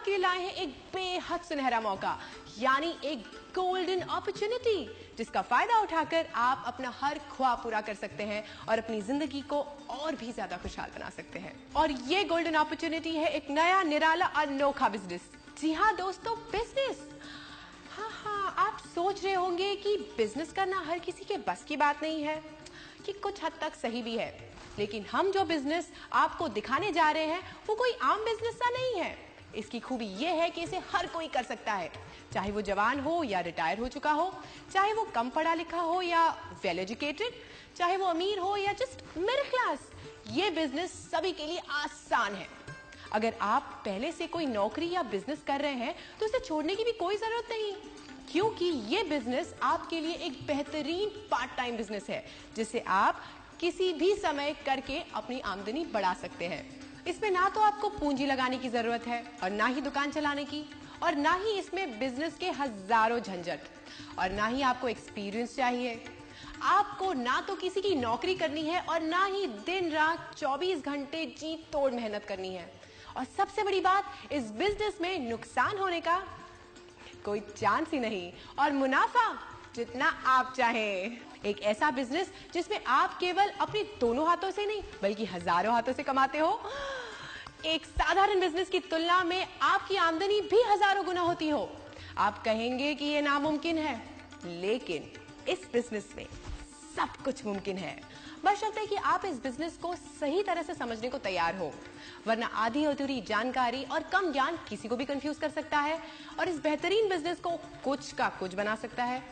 आपके लिए लाए हैं एक बेहद सुनहरा मौका, यानी एक गोल्डन अपॉर्चुनिटी, जिसका फायदा उठाकर आप अपना हर ख्वाब पूरा कर सकते हैं और अपनी जिंदगी को और भी ज्यादा खुशहाल बना सकते हैं। और ये गोल्डन अपॉर्चुनिटी है एक नया निराला अनोखा बिजनेस। जी हाँ दोस्तों, बिजनेस। हाँ, आप सोच रहे होंगे कि बिजनेस करना हर किसी के बस की बात नहीं है, कि कुछ हद तक सही भी है, लेकिन हम जो बिजनेस आपको दिखाने जा रहे हैं वो कोई आम बिजनेस सा नहीं है। इसकी खूबी ये है कि इसे हर कोई कर सकता है, चाहे वो जवान हो या रिटायर हो चुका हो, चाहे वो कम पढ़ा लिखा हो या वेल एजुकेटेड, चाहे वो अमीर हो या जस्ट मिडिल क्लास। ये बिजनेस सभी के लिए आसान है। अगर आप पहले से कोई नौकरी या बिजनेस कर रहे हैं तो उसे छोड़ने की भी कोई जरूरत नहीं, क्योंकि ये बिजनेस आपके लिए एक बेहतरीन पार्ट टाइम बिजनेस है, जिसे आप किसी भी समय करके अपनी आमदनी बढ़ा सकते हैं। इसमें ना तो आपको पूंजी लगाने की जरूरत है और ना ही दुकान चलाने की, और ना ही इसमें बिजनेस के हजारों झंझट, और ना ही आपको एक्सपीरियंस चाहिए। आपको ना तो किसी की नौकरी करनी है और ना ही दिन रात 24 घंटे जी तोड़ मेहनत करनी है। और सबसे बड़ी बात, इस बिजनेस में नुकसान होने का कोई चांस ही नहीं, और मुनाफा जितना आप चाहें। एक ऐसा बिजनेस जिसमें आप केवल अपने दोनों हाथों से नहीं बल्कि हजारों हाथों से कमाते हो। एक साधारण बिजनेस की तुलना में आपकी आमदनी भी हजारों गुना होती हो। आप कहेंगे कि यह नामुमकिन है, लेकिन इस बिजनेस में सब कुछ मुमकिन है, बशर्ते कि आप इस बिजनेस को सही तरह से समझने को तैयार हो, वरना आधी अधूरी जानकारी और कम ज्ञान किसी को भी कंफ्यूज कर सकता है और इस बेहतरीन बिजनेस को कुछ का कुछ बना सकता है।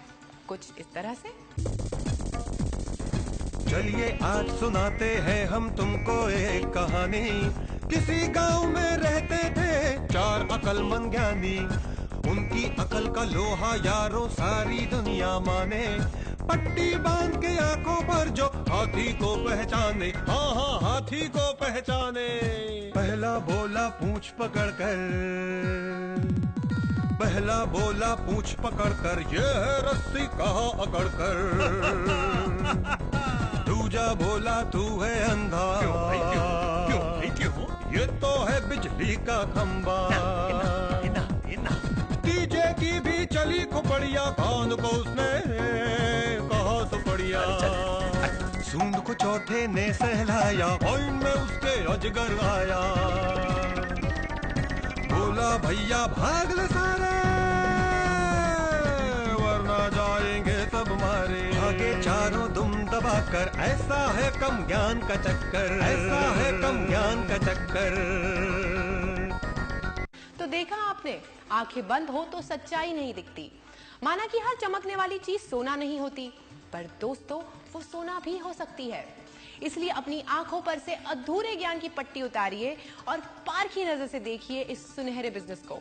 कुछ इस तरह से। चलिए आज सुनाते हैं हम तुमको एक कहानी। किसी गांव में रहते थे 4 अकलमंद ज्ञानी। उनकी अकल का लोहा यारों सारी दुनिया माने। पट्टी बांध के आंखों पर जो हाथी को पहचाने, हाँ हाथी को पहचाने। पहला बोला पूंछ पकड़कर, पहला बोला पूंछ पकड़कर, ये है रस्सी कहाँ अकड़कर। दूजा बोला तू है अंधा, क्यों? ये तो है बिजली का खंबा। तीजे की भी चली खुपड़िया, कान को उसने कहा सुपड़िया। सूंड को चौथे ने सहलाया, कोइन में उसके अजगर आया। बोला भैया भाग ले सारे, वरना जाएंगे सब मारे। भागे चारों दुम दबाकर, ऐसा है कम ज्ञान का चक्कर, ऐसा है कम ज्ञान का चक्कर। तो देखा आपने, आंखें बंद हो तो सच्चाई नहीं दिखती। माना कि हर चमकने वाली चीज सोना नहीं होती, पर दोस्तों वो सोना भी हो सकती है। इसलिए अपनी आंखों पर से अधूरे ज्ञान की पट्टी उतारिए और पारखी नजर से देखिए इस सुनहरे बिजनेस को।